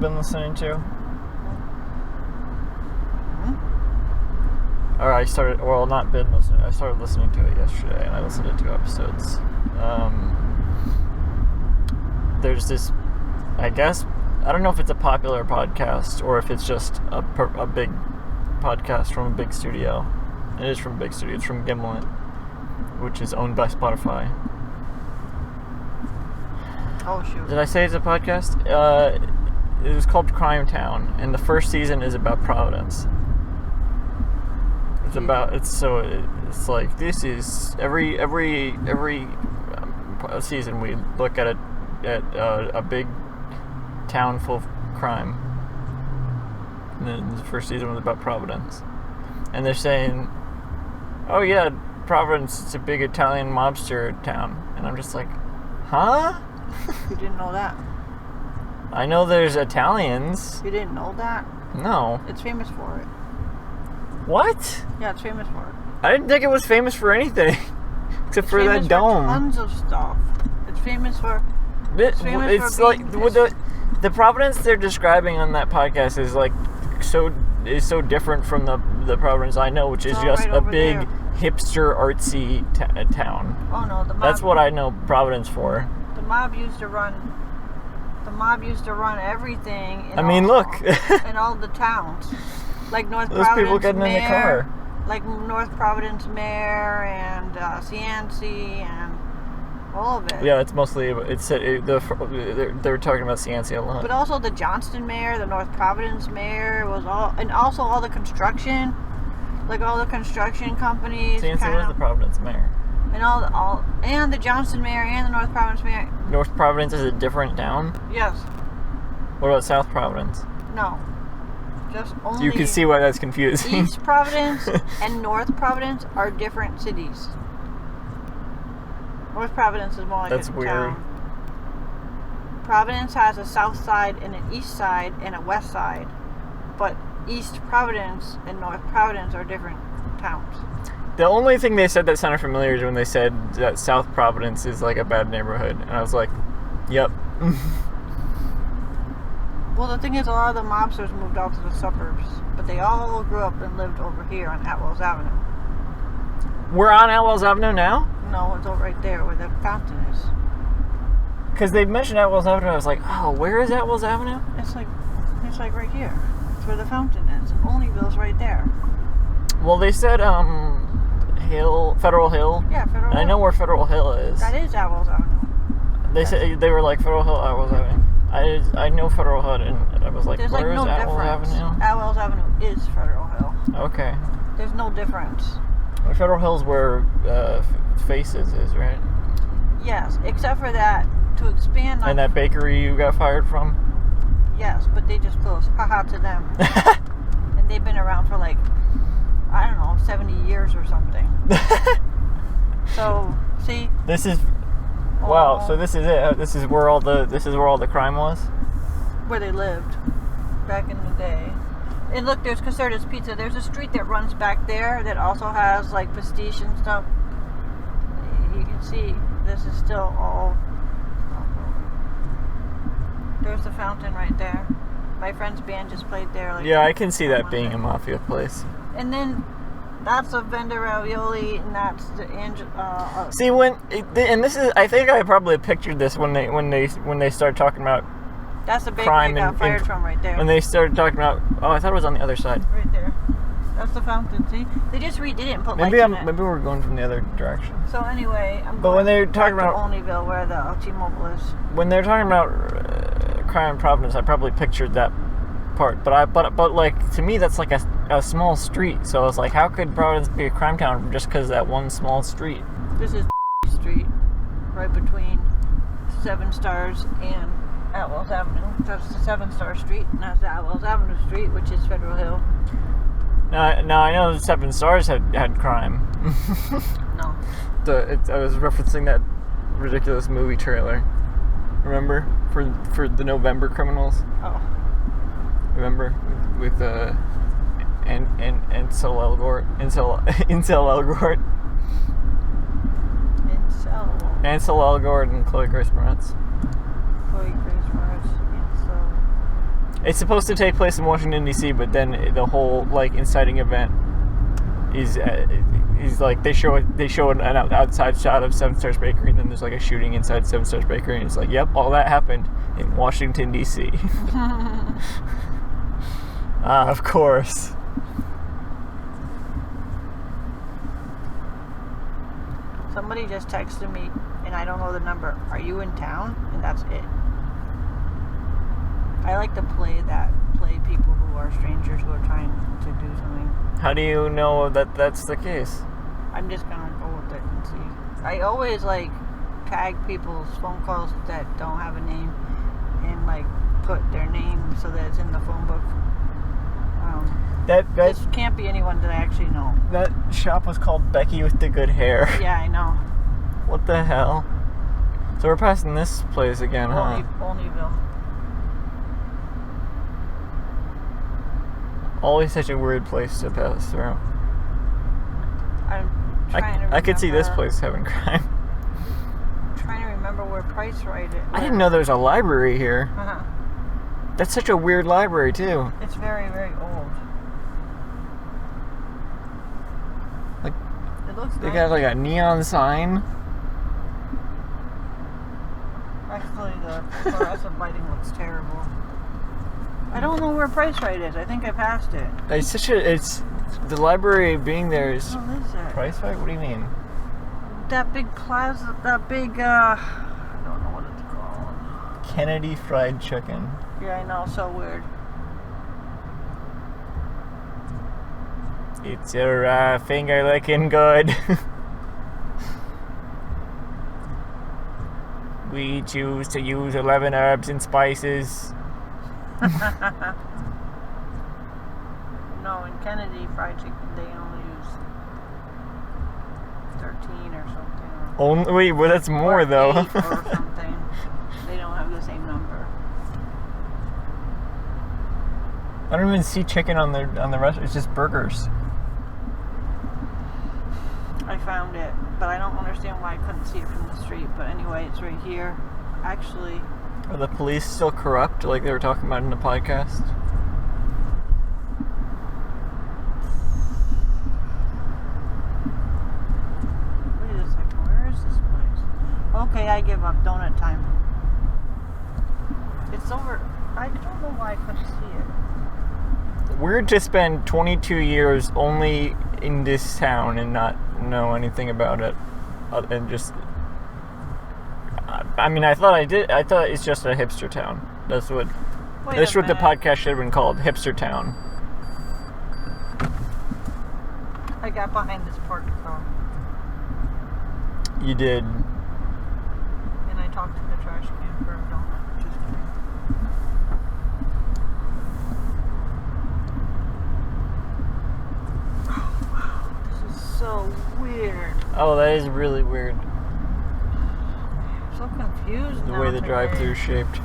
been listening to? Mm-hmm. Or I started listening to it yesterday, and I listened to 2 episodes. There's this, I guess, I don't know if it's a popular podcast or if it's just a big podcast from a big studio. It is from a big studio. It's from Gimlet, which is owned by Spotify. Oh, shoot. Did I say it's a podcast? It was called Crimetown, and the first season is about Providence. It's like, this is every season we look at a big town full of crime. And then the first season was about Providence. And they're saying, oh yeah, Providence is a big Italian mobster town. And I'm just like, huh? You didn't know that? I know there's Italians. You didn't know that? No. It's famous for it. What? Yeah, it's famous for it. I didn't think it was famous for anything. Except for that dome. Tons of stuff. It's famous for... It's like the Providence they're describing on that podcast is like so different from the Providence I know, which is just a big hipster artsy town. Oh no, that's what I know Providence for. The mob used to run everything. Look. In all the towns, like North Those Providence people getting in the car. Like North Providence Mayor and Cianci and all of it. Yeah, it's mostly they're talking about Cianci a lot. But also the Johnston Mayor, the North Providence Mayor and also all the construction, like all the construction companies. Cianci was the Providence Mayor. And and the Johnston Mayor and the North Providence Mayor. North Providence is a different town? Yes. What about South Providence? No. Just only... You can see why that's confusing. East Providence and North Providence are different cities. North Providence is more like that's a weird. town. Providence has a south side and an east side and a west side. But East Providence and North Providence are different towns. The only thing they said that sounded familiar is when they said that South Providence is like a bad neighborhood. And I was like, yep. Well, the thing is, a lot of the mobsters moved out to the suburbs. But they all grew up and lived over here on Atwells Avenue. We're on Atwells Avenue now? No, it's over right there where the fountain is. Because they mentioned Atwells Avenue. I was like, oh, where is Atwells Avenue? It's like right here. It's where the fountain is. And Olneyville's right there. Well, they said, Federal Hill. Yeah, Federal Hill. I know where Federal Hill is. That is Atwells Avenue. They said they were like Federal Hill, Atwells Avenue. I know Federal Hill, and I was like, there's where like no is Atwells difference. Avenue? Atwells Avenue is Federal Hill. Okay. There's no difference. Federal Hill's where Faces is, right? Yes, except for that to expand. And that bakery you got fired from. Yes, but they just closed. Haha to them. And they've been around for like, I don't know, 70 years or something. So, see? This is wow, so this is it. This is where all the crime was? Where they lived back in the day. And look, there's Caserta's Pizza. There's a street that runs back there that also has like pastiche and stuff. You can see this is still all. There's the fountain right there. My friend's band just played there. Like, yeah, I can see that being a mafia place. And then that's a Venda Ravioli, and that's the see, and this is, I think I probably pictured this when they started talking about. That's the bakery crime got fired from right there. When they started talking about, I thought it was on the other side. Right there. That's the fountain. See, they just redid it and put lights in it. Maybe we're going from the other direction. So anyway, when they're talking back about to Olneyville, where the T-Mobile is. When they're talking about crime in Providence, I probably pictured that part. But like, to me, that's like a small street. So I was like, how could Providence be a crime town just because of that one small street? This is Street, right between 7 Stars and Atwells Avenue. That's the 7-Star Street, and that's the Atwells Avenue Street, which is Federal Hill. Now I know 7 Stars had crime. No. I was referencing that ridiculous movie trailer. Remember? For the November Criminals? Oh. Remember? With Ansel Elgort. Ansel Elgort and Chloe Grace Moretz. It's supposed to take place in Washington D.C., but then the whole like inciting event is like they show an outside shot of Seven Stars Bakery, and then there's like a shooting inside Seven Stars Bakery, and it's like, yep, all that happened in Washington D.C. Of course. Somebody just texted me, and I don't know the number. Are you in town? And that's it. I like to play people who are strangers who are trying to do something. How do you know that that's the case? I'm just gonna go with it and see. I always like tag people's phone calls that don't have a name and like put their name so that it's in the phone book. This can't be anyone that I actually know. That shop was called Becky with the Good Hair. Yeah, I know. What the hell? So we're passing this place again, huh? Olneyville. Always such a weird place to pass through. I'm trying to remember. I could see this place having crime. I'm trying to remember where Price Right is. I didn't know there was a library here. Uh-huh. That's such a weird library, too. It's very, very old. Like, it looks they nice. got like a neon sign. Actually, the fluorescent lighting looks terrible. I don't know where Price Right is. I think I passed it. It's the library being there is. What is it? Price Right? What do you mean? That big plaza, that big, I don't know what it's called. Kennedy Fried Chicken. Yeah, I know, so weird. It's your finger looking good. We choose to use 11 herbs and spices. No, in Kennedy Fried Chicken, they only use 13 or something. Only, wait, well, that's more though. 8 or something. They don't have the same number. I don't even see chicken on the restaurant. It's just burgers. I found it, but I don't understand why I couldn't see it from the street. But anyway, it's right here. Actually, Are the police still corrupt, like they were talking about in the podcast? wait a second. Where is this place? Okay, I give up. Donut time. It's over. I don't know why I couldn't see it. Weird to spend 22 years only in this town and not know anything about it, and just. I mean, I thought it's just a hipster town. That's what. That's what the podcast should have been called, Hipster Town. I got behind this parked car. You did. And I talked to the trash can for a donut. Just kidding. Oh, wow. This is so weird. Oh, that is really weird. I'm so confused The now way the today. drive-thru is shaped.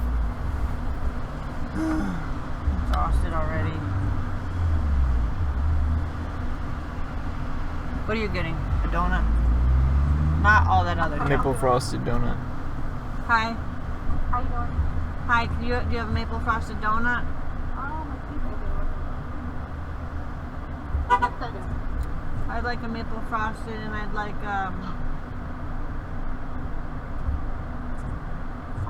Exhausted already. What are you getting? A donut? Not all that other Maple junk. frosted donut. Hi. How you doing? Hi, do you have a maple frosted donut? Yes, I do. I'd like a maple frosted, and I'd like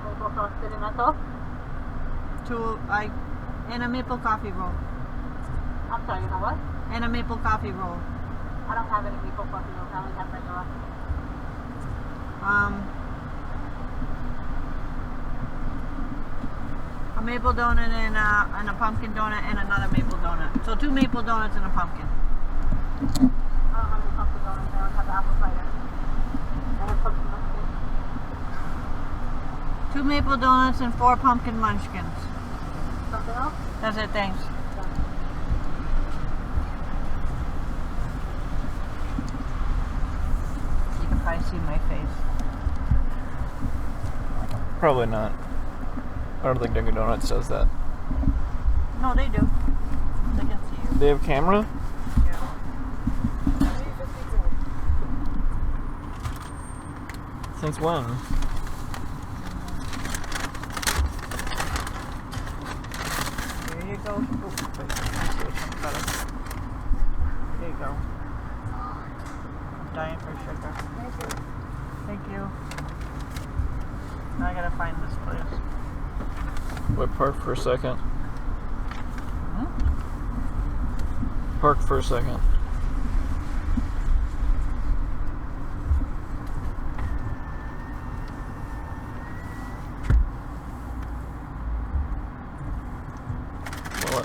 Maple frosted and that's all? and a maple coffee roll. I'm sorry, you know what? And a maple coffee roll. I don't have any maple coffee rolls. I only have regular. A maple donut and a pumpkin donut and another maple donut. So 2 maple donuts and a pumpkin. I don't have any pumpkin donuts. I don't have apple cider. I have pumpkin munchkins. 2 maple donuts and 4 pumpkin munchkins. Something else? That's it, thanks. You can probably see my face. Probably not. I don't think Dunkin' Donuts does that. No, they do. They can see you. They have camera? Yeah. Since when? There you go. Oh, wait, I see which one's better. There you go. I'm dying for sugar. Thank you. Now I gotta find this place. Wait, park for a second. Park for a second.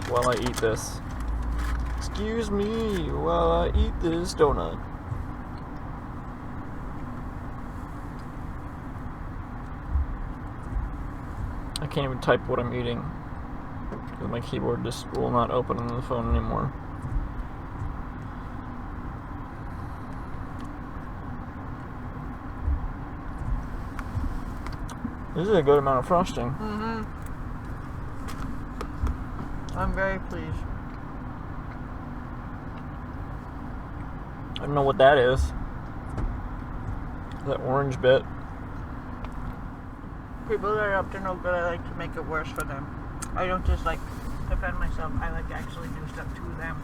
While I eat this. Excuse me while I eat this donut. I can't even type what I'm eating because my keyboard just will not open on the phone anymore. This is a good amount of frosting. Mm-hmm. I'm very pleased. I don't know what that is. That orange bit. People that are up to no good, I like to make it worse for them. I don't just like defend myself. I like to actually do stuff to them.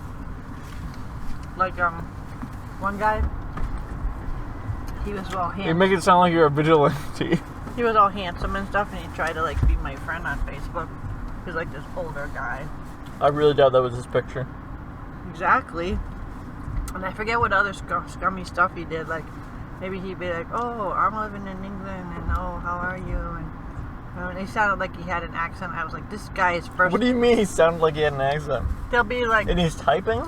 Like one guy, he was all handsome. You make it sound like you're a vigilante. He was all handsome and stuff, and he tried to like be my friend on Facebook. He's like this older guy. I really doubt that was his picture. Exactly. And I forget what other scummy stuff he did. Like, maybe he'd be like, "Oh, I'm living in England, and oh, how are you?" And he sounded like he had an accent. I was like, "This guy is first." What do you mean he sounded like he had an accent? They'll be like, And he's typing?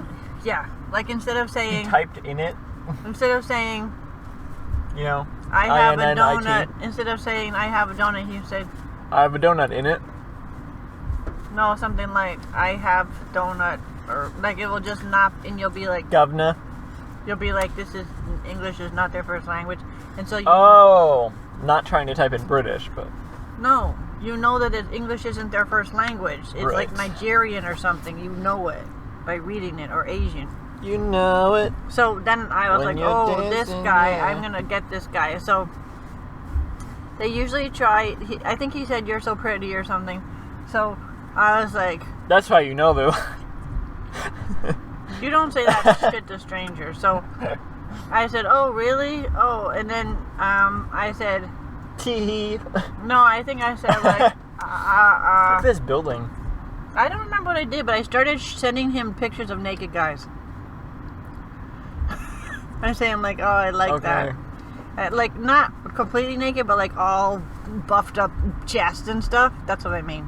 yeah, like instead of saying, He typed in it? instead of saying, You know? "I have a INNIT. donut," instead of saying, "I have a donut," he said, I have a donut in it. no, something like, "I have donut," or like it will just not, and you'll be like, Governor. you'll be like, "This is English is not their first language," and so you. Oh, not trying to type in British, but No, you know that English isn't their first language. It's Right. like Nigerian or something. You know it by reading it, or Asian. you know it. So then I was When like, you're oh, this dancing, guy, yeah. I'm going to get this guy. So they usually try, I think he said, "You're so pretty," or something. So I was like, That's how you know, though. you don't say that shit to strangers. So I said, "Oh, really?" Oh, and then I said, Tee. no, I think I said like, Look at this building. I don't remember what I did, but I started sending him pictures of naked guys. I'm saying like, "Oh, I like that." Like not completely naked, but like all buffed up chest and stuff. That's what I mean.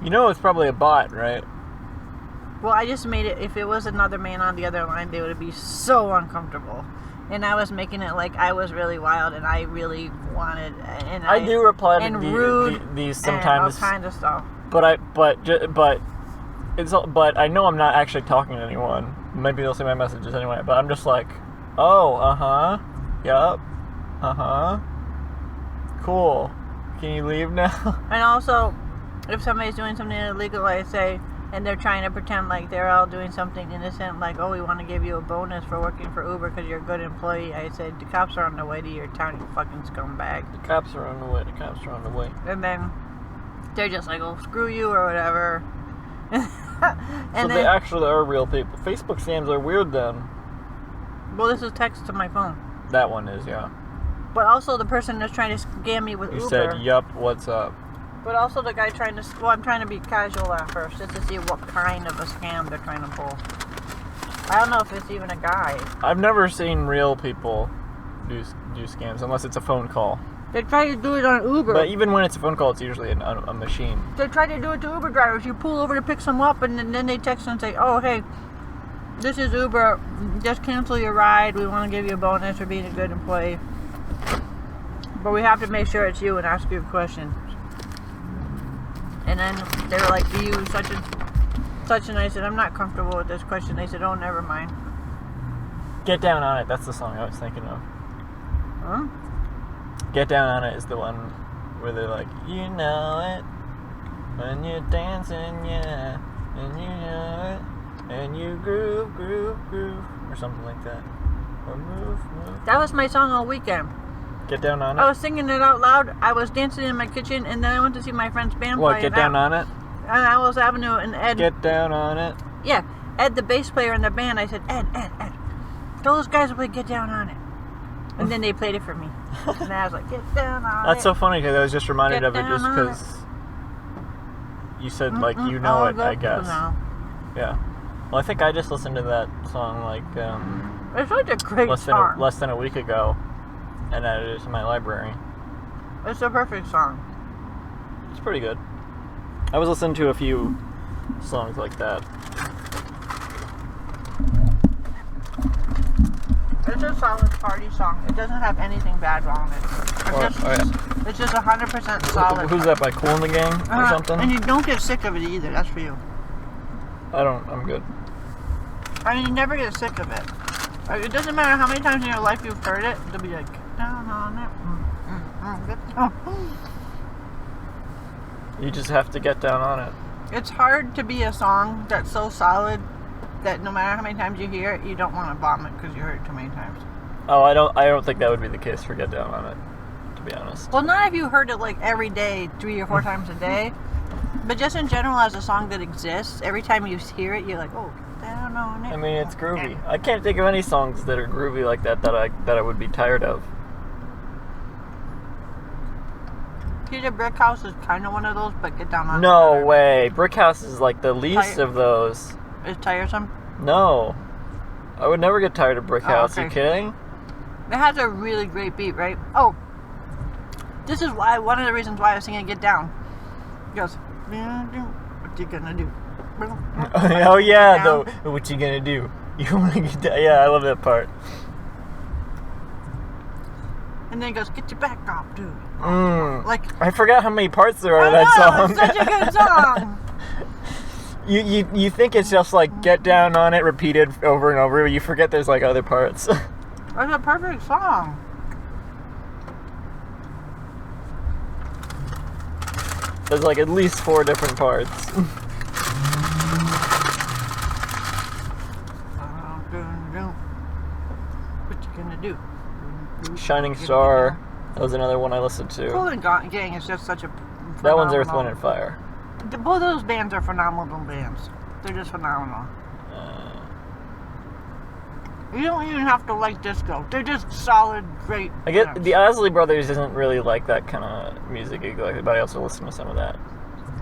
You know it's probably a bot, right? Well, I just made it. If it was another man on the other line, they would be so uncomfortable. And I was making it like I was really wild and I really wanted. And I do reply to and rude these and all sometimes, kinds of stuff. but I know I'm not actually talking to anyone. Maybe they'll see my messages anyway. But I'm just like, oh, yup, cool. Can you leave now? And also, if somebody's doing something illegal, I say, and they're trying to pretend like they're all doing something innocent, like, "Oh, we want to give you a bonus for working for Uber because you're a good employee." I said, "The cops are on the way to your town, you fucking scumbag." The cops are on the way. The cops are on the way. And then they're just like, "Oh, screw you," or whatever. So they actually are real people. Facebook scams are weird then. Well, this is text to my phone. That one is, yeah. But also the person that's trying to scam me with You Uber. said, yup, what's up? But also the guy trying to, well, I'm trying to be casual at first, just to see what kind of a scam they're trying to pull. I don't know if it's even a guy. I've never seen real people do scams unless it's a phone call. They try to do it on Uber. But even when it's a phone call, it's usually a machine. They try to do it to Uber drivers. You pull over to pick some up, and then they text and say, "Oh, hey, this is Uber. Just cancel your ride. We want to give you a bonus for being a good employee. But we have to make sure it's you and ask you a question." And then they were like, "Do you such and I said, "I'm not comfortable with this question." They said, "Oh, never mind." Get Down on It. That's the song I was thinking of. Huh? Get Down on It is the one where they're like, you know it, when you're dancing, yeah, and you know it, and you groove, groove, groove, or something like that. Or move, move. That was my song all weekend. Get Down on It? I was singing it out loud. I was dancing in my kitchen, and then I went to see my friend's band What, play. Get Down on It? on Owls Avenue, and Ed. Get down on it. Yeah, Ed, the bass player in the band. I said, Ed, tell those guys to play Get Down on It. And then they played it for me. And I was like, Get Down on It. That's so funny because I was just reminded Get of it down just on because you said like you know it. I guess. Yeah. Well, I think I just listened to that song like It's such a great less than a week ago, and added it to my library. It's a perfect song. It's pretty good. I was listening to a few songs like that. It's a solid party song. It doesn't have anything bad wrong with it. It's just 100% solid. Who's that by? Cool in the Gang or something? And you don't get sick of it either. That's for you. I'm good. I mean, you never get sick of it. It doesn't matter how many times in your life you've heard it. They'll be like, Get down on it. Get down. You just have to get down on it. It's hard to be a song that's so solid that no matter how many times you hear it, you don't want to vomit because you heard it too many times. Oh, I don't think that would be the case for Get Down on It, to be honest. Well, not if you heard it like every day, 3 or 4 times a day, but just in general as a song that exists, every time you hear it, you're like, oh, get down on it. I mean, it's groovy. I can't think of any songs that are groovy like that I would be tired of. Peter Brickhouse is kind of one of those, but Get Down on It. No way. Brickhouse is like the least of those. It's tiresome? No. I would never get tired of Brickhouse. Okay. You kidding? It has a really great beat, right? Oh, this is why, one of the reasons why I was singing Get Down. He goes, what you gonna do? Oh yeah, though. What you gonna do? You wanna get down? Yeah, I love that part. And then he goes, get your back off, dude. Like, I forgot how many parts there are in that song. It's such a good song. You think it's just like Get Down on It repeated over and over, but you forget there's like other parts. It's a perfect song. There's like at least 4 different parts. What you gonna do? Shining Star. That was another one I listened to. Cool and Gang is just such a phenomenal. That one's Earth, Wind, and Fire. Both of those bands are phenomenal bands. They're just phenomenal. You don't even have to like disco. They're just solid, great I get bands. the Isley Brothers isn't really like that kind of music exactly, but I also listen to some of that.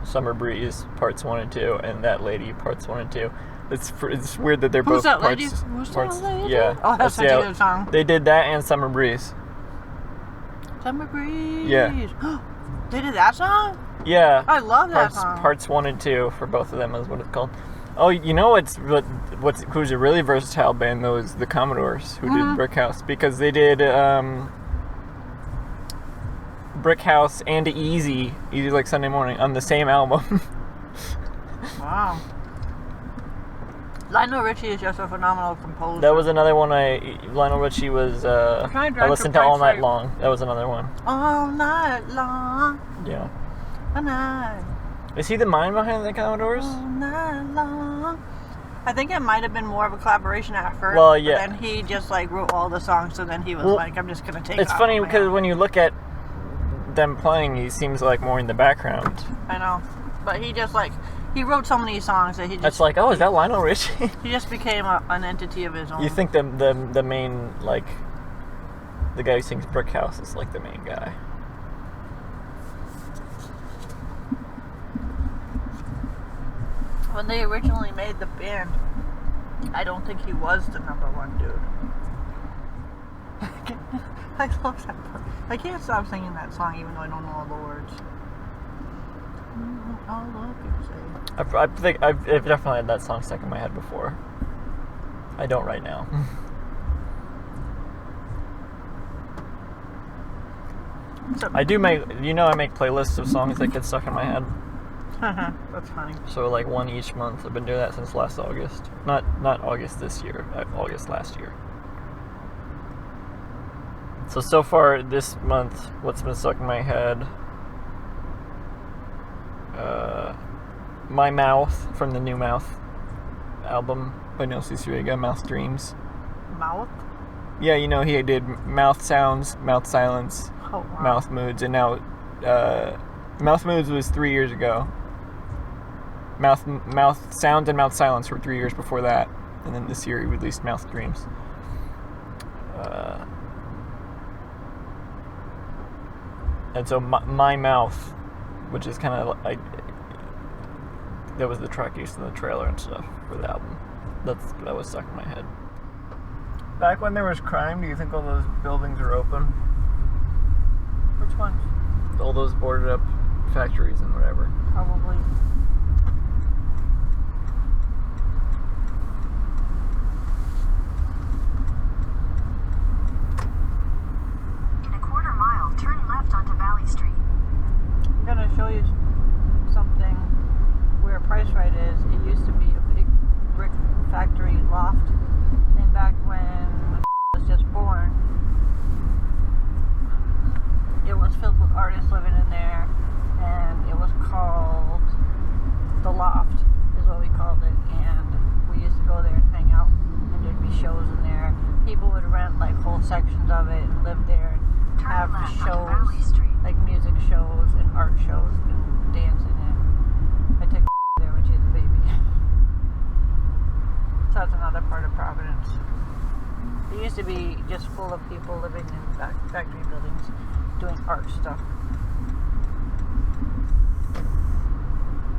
Summer Breeze parts 1 and 2, and That Lady parts 1 and 2. It's weird that they're Who's both that parts. lady? Who's parts, that lady? Yeah. Oh, that's such a good song. They did that and Summer Breeze. Summer Breeze. Yeah. They did that song? Yeah. I love that song. Parts 1 and 2 for both of them is what it's called. Oh, you know who's a really versatile band though is the Commodores who did Brick House, because they did Brick House and Easy Like Sunday Morning on the same album. Wow. Lionel Richie is just a phenomenal composer. That was another one Lionel Richie was I listened to All Night Long. That was another one. All night long. Yeah. All night. Is he the mind behind the Commodores? All night long. I think it might have been more of a collaboration at first. Well, yeah. But then he just like wrote all the songs, so then he was like, I'm just gonna take. It's funny because when you look at them playing, he seems like more in the background. I know, but he just like he wrote so many songs that he just. That's like, oh, is that Lionel Richie? He just became an entity of his own. You think the main, like, the guy who sings Brick House is like the main guy. When they originally made the band, I don't think he was the #1 dude. I love that part. I can't stop singing that song even though I don't know all the words. All I can say. I think I've definitely had that song stuck in my head before. I don't right now. I do make playlists of songs that get stuck in my head. That's funny. So like one each month. I've been doing that since last August. Not August this year. August last year. So far this month, what's been stuck in my head? My Mouth from the New Mouth album by Nelson Suega, Mouth Dreams. Mouth? Yeah, you know he did Mouth Sounds, Mouth Silence, Oh, wow. Mouth Moods, and now Mouth Moods was 3 years ago. Mouth Sound and Mouth Silence were 3 years before that, and then this year he released Mouth Dreams. And so my Mouth, which is kind of like, that was the track used in the trailer and stuff for the album. That was stuck in my head. Back when there was crime, do you think all those buildings are open? Which ones? All those boarded up factories and whatever. Probably. In a quarter mile, turn left onto Valley Street. I'm gonna show you something where Price Right is. It used to be a big brick factory loft, and back when I was just born, it was filled with artists living in there, and it was called the Loft, is what we called it. And we used to go there and hang out, and there'd be shows in there. People would rent like whole sections of it and live there and have shows, like music shows and art shows and dancing. And I took there when she was a baby. So that's another part of Providence. It used to be just full of people living in factory buildings doing art stuff.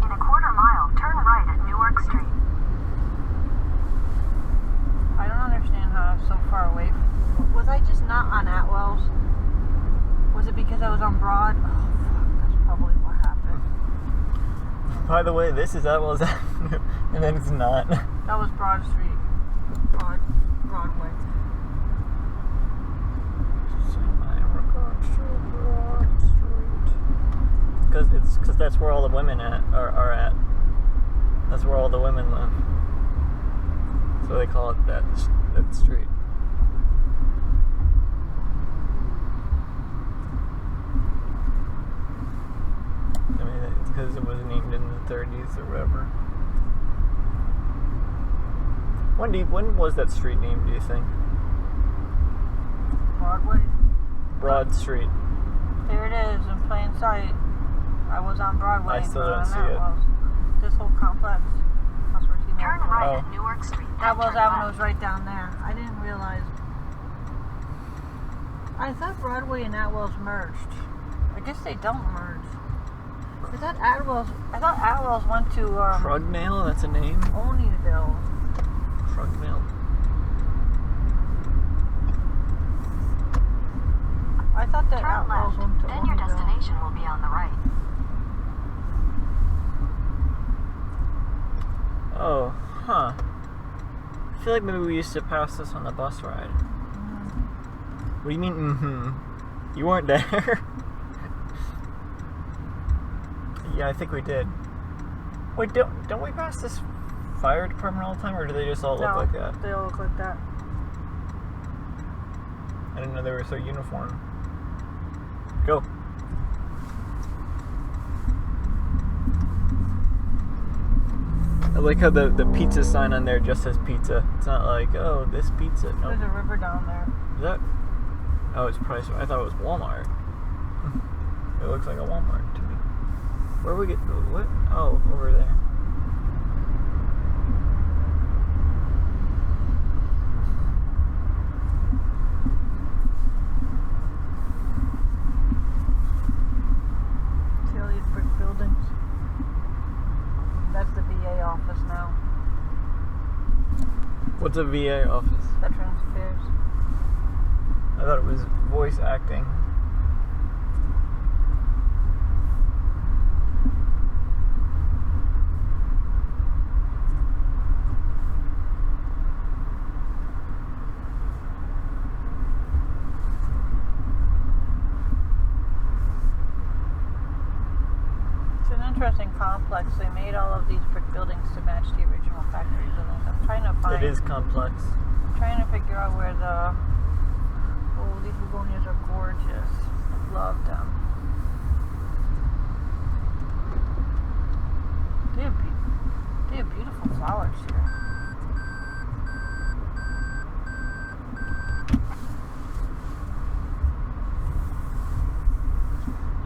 In a quarter mile, turn right at Newark Street. I don't understand how I'm so far away. Was I just not on Atwell's? Was it because I was on Broad? Oh, fuck, that's probably what happened. By the way, this is Atwell's Avenue, and then it's not. That was Broad Street. Broadway. Because that's where all the women are at. That's where all the women live. So they call it that street. I mean, it's because it was named in the 30s or whatever. When was that street named, do you think? Broadway. Broad Street. There it is in plain sight. I was on Broadway. I still don't on see it. Atwell's. This whole complex. That's where T-Mobile Turn was. right at Newark Street. then Atwell's turn Avenue left. is right down there. I didn't realize. I thought Broadway and Atwell's merged. I guess they don't merge. I thought Atwell's went to Krugnail, that's a name? Oneyville. Krugnail. I thought that Turn Atwell's left, went to then your Oneyville. destination will be on the right. Oh, huh. I feel like maybe we used to pass this on the bus ride. What do you mean, mm-hmm? You weren't there? Yeah, I think we did. Wait, don't we pass this fire department all the time, or do they just all look like that? They all look like that. I didn't know they were so uniform. Go. I like how the pizza sign on there just says pizza. It's not like, oh, this pizza. No. There's a river down there. Is that? Oh, it's Price. I thought it was Walmart. It looks like a Walmart to me. Where we get? What? Oh, over there. See all these brick buildings? That's the VA office now. What's a VA office? Veterans Affairs. I thought it was voice acting. It's an interesting complex. They made all of these brick buildings to match the original factory buildings. I'm trying to find. It is complex. I'm trying to figure out where the. Oh, these begonias are gorgeous. I love them. They have beautiful flowers here.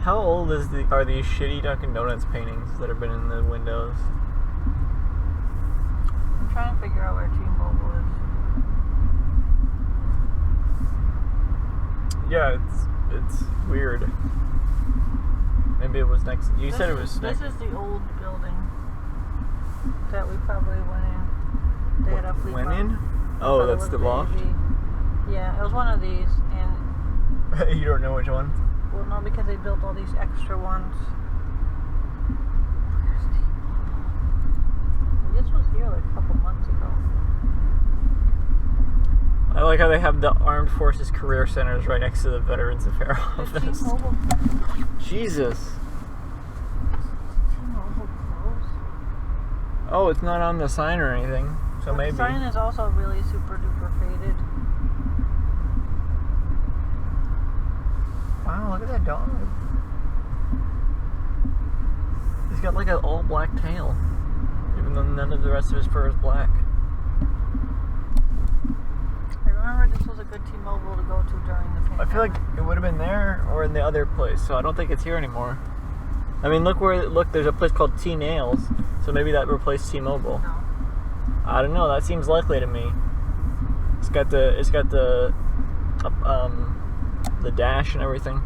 How old are these shitty Dunkin' Donuts paintings that have been in the windows? trying to figure out where T-Mobile is. Yeah, it's weird. Maybe it was next. You said it was next. This is the old building that we probably went in. They had a flea Went market. in? Oh, But it that's was the loft? baby. Yeah, it was one of these, and You don't know which one? well, no, because they built all these extra ones. Where's T-Mobile? This was here like a couple months ago. I like how they have the Armed Forces Career Centers right next to the Veterans Affairs Did office. T-Mobile, Jesus. T-Mobile close? Oh, it's not on the sign or anything. So But maybe. the sign is also really super duper faded. Wow, look at that dog. He's got like an all black tail. Even though none of the rest of his fur is black. I remember this was a good T-Mobile to go to during the pandemic. I feel like it would have been there or in the other place, so I don't think it's here anymore. I mean, look, there's a place called T-Nails, so maybe that replaced T-Mobile. No. I don't know, that seems likely to me. It's got the dash and everything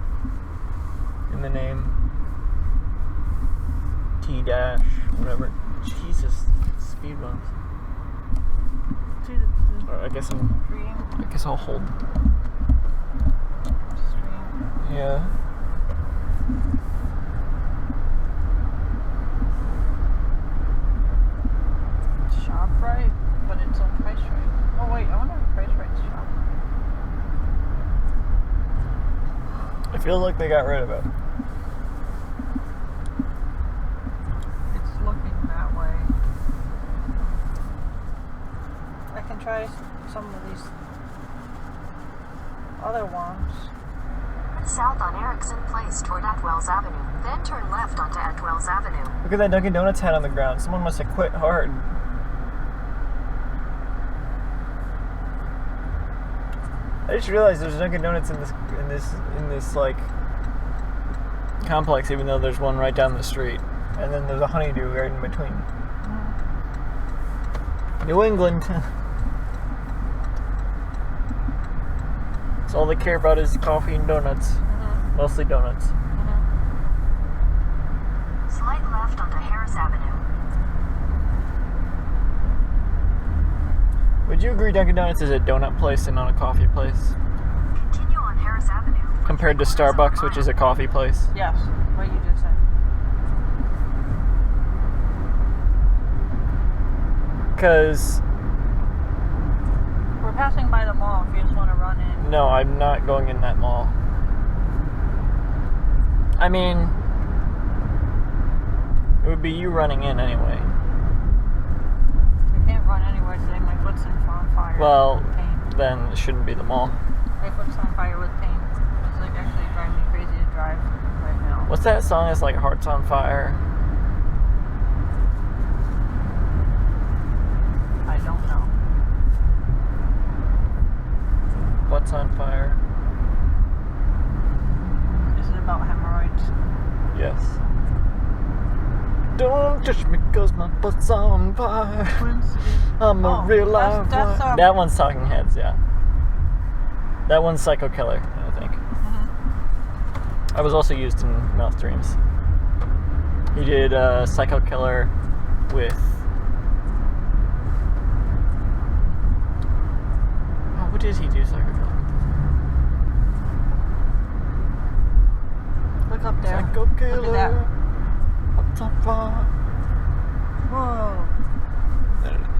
in the name. T-dash, whatever. Jesus, speed bumps. See the Or I guess I'll hold. stream. Yeah. ShopRite, but it's on Price Right. Oh wait, I wonder if Price Right's ShopRite. I feel like they got rid of it. It's looking that way. I can try some of these other ones. South on Erickson Place toward Atwells Avenue. Then turn left onto Atwells Avenue. Look at that Dunkin' Donuts hat on the ground. Someone must have quit hard. I just realized there's Dunkin' Donuts in this like complex, even though there's one right down the street, and then there's a Honeydew right in between. New England. That's all they care about is coffee and donuts. Mostly donuts. Slight left onto Harris Avenue. Would you agree Dunkin' Donuts is a donut place and not a coffee place? Continue on Harris Avenue. Compared to Starbucks, which is a coffee place? Yes, what you just said. Because, We're passing by the mall if you just want to run in. no, I'm not going in that mall. I mean, it would be you running in anyway. I can't run anywhere today. My foot's on fire. Well, with pain. then it shouldn't be the mall. My foot's on fire with pain. It's like actually driving me crazy to drive right now. What's that song? It's like Hearts on Fire. I don't know. What's on fire? Is it about hemorrhoids? Yes. Don't touch me 'cause my butt's on fire. I'm a real life. that's That one's Talking Heads, yeah. That one's Psycho Killer, I think. I was also used in Mouth Dreams. He did Psycho Killer with. Oh, what did he do? Psycho Killer. Look up there. Psycho Killer. Look at that. What's on fire? Whoa.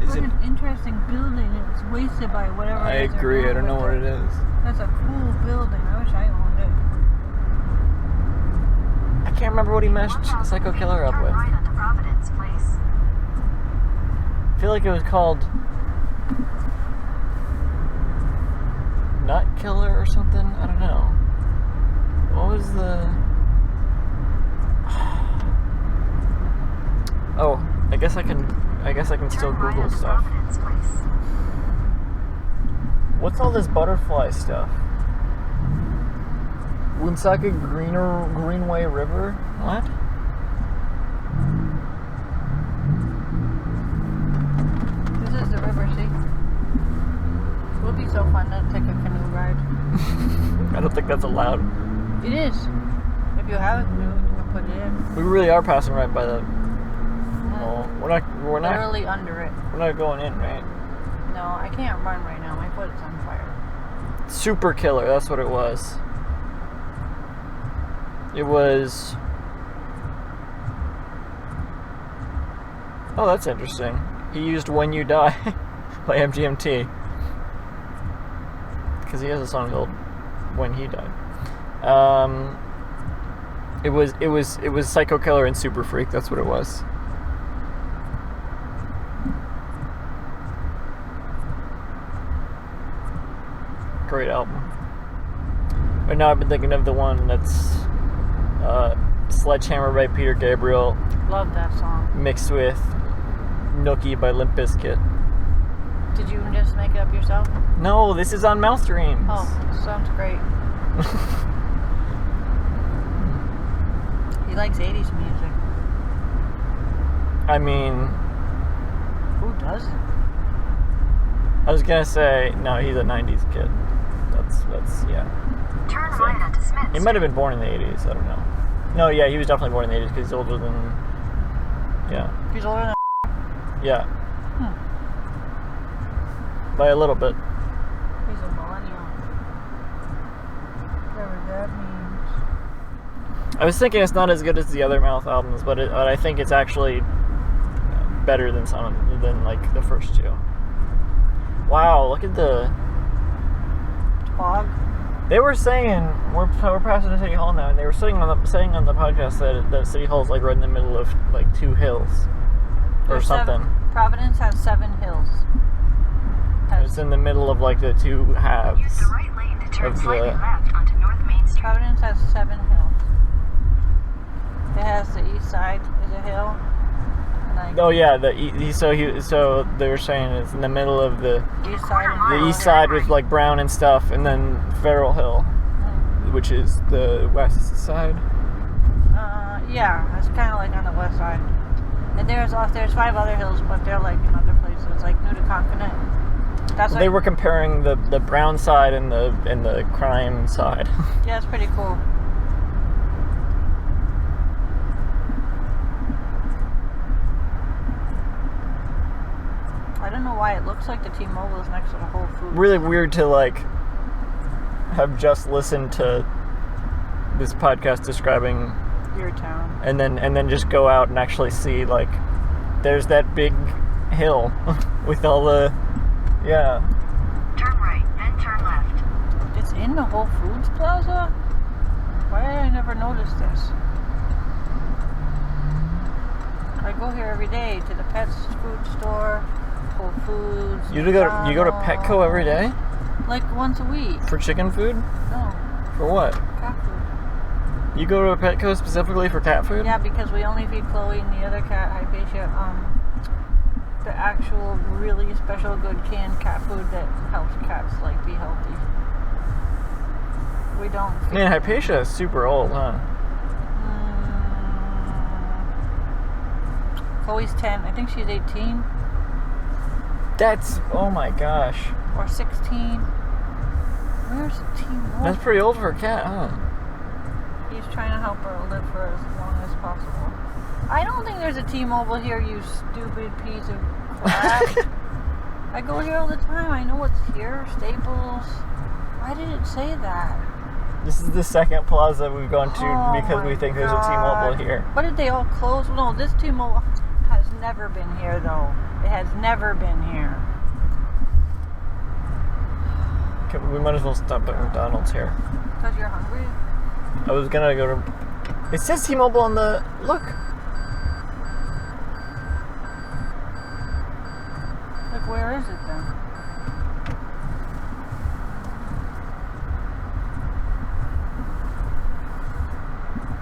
Is What it? an interesting building. It's wasted by whatever I it is they're agree. I doing don't know with what it is. That's a cool building. I wish I owned it. I can't remember what he matched Psycho Killer up Turn with. right onto Providence Place. I feel like it was called Nut Killer or something. I don't know. What was the? Oh, I guess I can still Turn right Google onto stuff. Providence Place. What's all this butterfly stuff? Woonsocket Greenway River? What? This is so fun to take a canoe ride. I don't think that's allowed. It is. If you have a canoe, you can put it in. We really are passing right by the mall. We're not Literally under it. we're not going in, right? No, I can't run right now. My foot's on fire. Super killer, that's what it was. It was... Oh, that's interesting. He used When You Die by MGMT. Because he has a song called When He Died. It was Psycho Killer and Super Freak, that's what it was. Great album. But now I've been thinking of the one that's Sledgehammer by Peter Gabriel Love that song. mixed with Nookie by Limp Bizkit. Did you just make it up yourself? No, this is on Mouth Dreams. Oh, sounds great. He likes 80s music. I mean, Who doesn't? I was gonna say, no, he's a 90s kid. That's yeah. Turn right onto Smith. He might have been born in the 80s, I don't know. No, yeah, he was definitely born in the 80s because he's older than, yeah. He's older than Yeah. By a little bit. He's a millennial. Whatever that means. I was thinking it's not as good as the other Mouth albums, but I think it's actually better than like the first two. Wow, look at the... Fog. They were saying we're passing the City Hall now, and they were saying on the podcast that City Hall is like right in the middle of like two hills or There's something. Providence has 7 hills. It's in the middle of like the two halves. Use the right lane to turn of slightly the- left onto North Main Street. Providence has 7 hills. It has the east side is a hill. And like Oh yeah, so they were saying it's in the middle of the east side and east side with like Brown and stuff, and then Farrell Hill, which is the west side. Yeah, it's kind of like on the west side. And there's 5 other hills, but they're like in other places. It's like Nutaconquenet. That's They like, were comparing the Brown side and the crime side. yeah, it's pretty cool. I don't know why it looks like the T-Mobile is next to the Whole Foods. Really weird to like have just listened to this podcast describing Your town. and then just go out and actually see like there's that big hill with all the Turn right, then turn left. It's in the Whole Foods Plaza? Why did I never notice this? I go here every day to the Pets food store, Whole Foods. you go to Petco every day Like once a week. for chicken food? No, For what? cat food. You go to Petco specifically for cat food? Yeah, because we only feed Chloe and the other cat, Hypatia, the actual really special good canned cat food that helps cats like be healthy. We don't feed Man, them. Hypatia is super old, huh? Chloe's 10. I think she's 18 That's, oh my gosh. or 16. Where's the T-Mobile? That's pretty old for a cat, huh? He's trying to help her live for as long as possible. I don't think there's a T-Mobile here, you stupid piece of crap. I go here all the time. I know what's here. Staples. Why did it say that? This is the second plaza we've gone to Oh because my we think there's a God. T-Mobile here. What did they all close? No, this T-Mobile has never been here, though. It has never been here. Okay, we might as well stop at McDonald's here. Because you're hungry? I was gonna go to... It says T-Mobile on the... Look! Like, where is it then?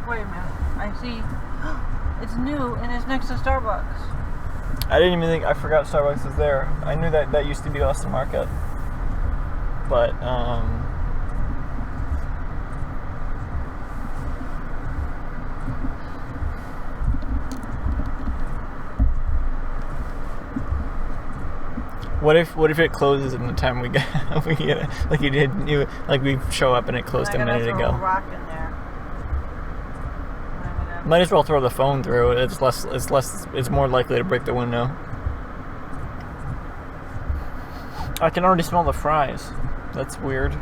Wait a minute. I see. It's new and it's next to Starbucks. I didn't even think... I forgot Starbucks was there. I knew that used to be Austin Market. But, What if it closes in the time we get it? Like you did, like we show up and it closed a minute throw ago. a rock in there. Might as well throw the phone through. It's more likely to break the window. I can already smell the fries. That's weird.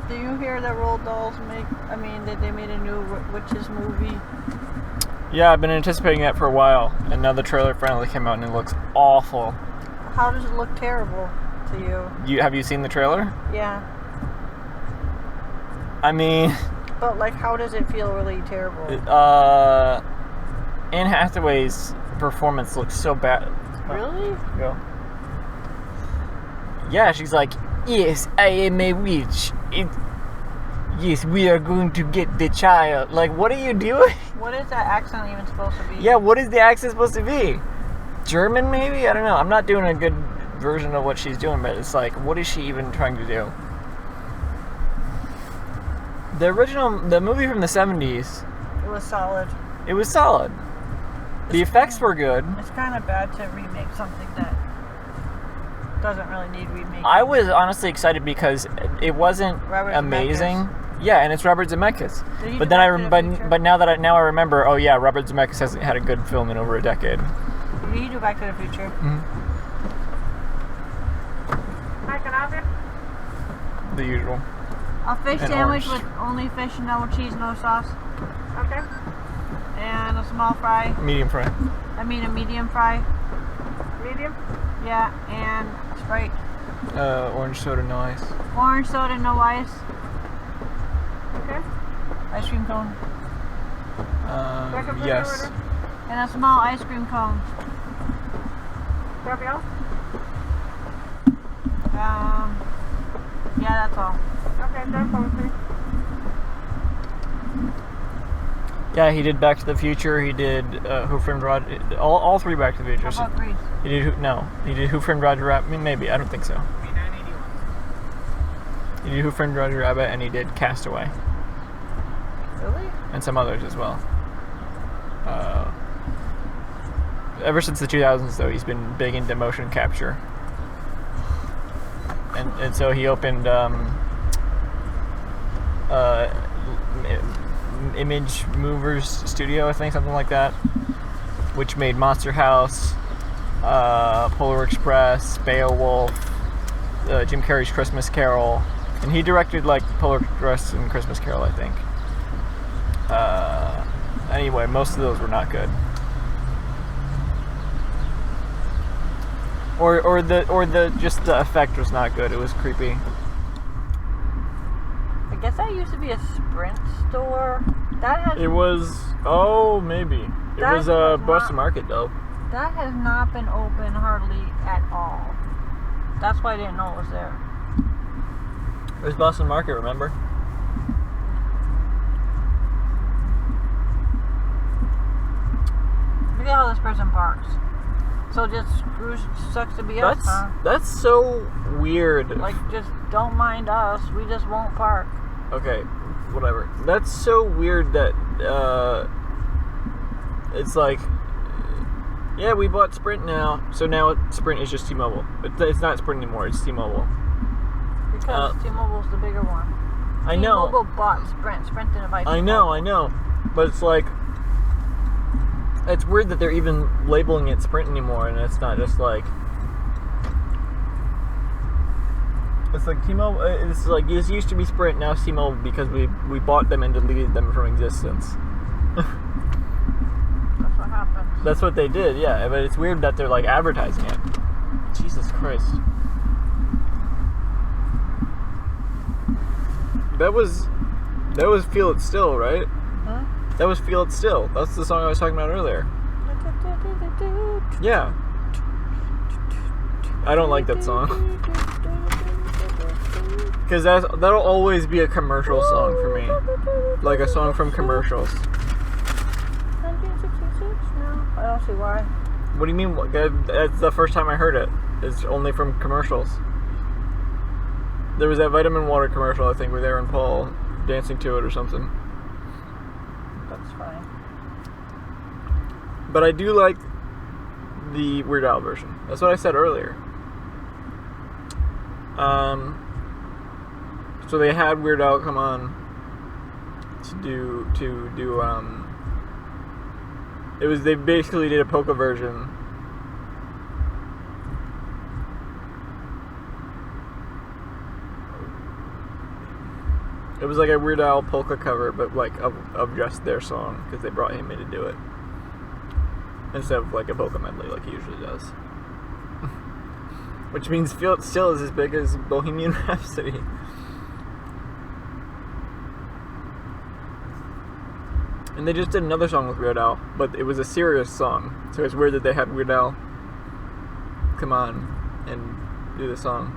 Do you hear that Roald Dahl that they made a new Witches movie? Yeah, I've been anticipating that for a while, and now the trailer finally came out and it looks awful. How does it look terrible to you? Have you seen the trailer? Yeah. I mean, but like, how does it feel really terrible? Anne Hathaway's performance looks so bad. Really? Go. Yeah, she's like, yes, I am a witch. Yes, we are going to get the child. Like, what are you doing? What is that accent even supposed to be? Yeah, what is the accent supposed to be? German, maybe? I don't know. I'm not doing a good version of what she's doing, but it's like, what is she even trying to do? The movie from the 70s. It was solid. It was solid. The effects were good. It's kind of bad to remake something that doesn't really need remaking. I was honestly excited because it wasn't Robert amazing. Zemeckis. Yeah, and it's Robert Zemeckis. Did he But do then Back to the Future? but now I remember. Oh yeah, Robert Zemeckis hasn't had a good film in over a decade. Did he do Back to the Future? Mm-hmm. Hi, can I have it? The usual. A fish And sandwich orange. with only fish, no cheese, no sauce, Okay. and a small fry. Medium fry. A medium fry. Medium? Yeah, and Sprite. Orange soda, no ice. Orange soda, no ice. Okay. Ice cream cone. Second for the Yes. order. And a small ice cream cone. Anything else? Yeah, that's all. Okay, done policy. Yeah, he did Back to the Future. He did Who Framed Roger. All three Back to the Future. How about Grease? He did He did Who Framed Roger Rabbit. Maybe I don't think so. He did Who Framed Roger Rabbit, and he did Castaway, Really? and some others as well. Ever since the 2000s, though, he's been big into motion capture, and so he opened Image Movers Studio, I think, something like that, which made Monster House, Polar Express, Beowulf, Jim Carrey's Christmas Carol, and he directed like Polar Express and Christmas Carol, I think. Anyway, most of those were not good. Or just the effect was not good. It was creepy. I guess that used to be a Sprint store. That has It was maybe. It That was was Boston not- Market though. that has not been open hardly at all. That's why I didn't know it was there. It was Boston Market, remember? Look at how this person parks. So just sucks to be us, huh? That's so weird. Like, just don't mind us. We just won't park. Okay, whatever. That's so weird that it's like, yeah, we bought Sprint now, so now Sprint is just T-Mobile. It's not Sprint anymore, it's T-Mobile. Because T-Mobile's the bigger one. I know. T-Mobile bought Sprint. Sprint didn't buy T-Mobile. I know. But it's like, it's weird that they're even labeling it Sprint anymore, and it's not just like, it's like T-Mobile. It's like this used to be Sprint, now it's T-Mobile because we bought them and deleted them from existence. That's what happened. That's what they did, yeah. But it's weird that they're like advertising it. Jesus Christ. That was Feel It Still, right? Huh? That was Feel It Still. That's the song I was talking about earlier. Yeah. I don't like that song. Because that'll always be a commercial song for me. Like a song from commercials. 1966? No, I don't see why. What do you mean? That's the first time I heard it. It's only from commercials. There was that vitamin water commercial, I think, with Aaron Paul dancing to it or something. That's fine. But I do like the Weird Al version. That's what I said earlier. So they had Weird Al come on to do they basically did a polka version. It was like a Weird Al polka cover, but like of just their song, because they brought him in to do it instead of like a polka medley like he usually does. Which means Feel It Still is as big as Bohemian Rhapsody. And they just did another song with Weird Al, but it was a serious song, so it's weird that they had Weird Al come on and do the song.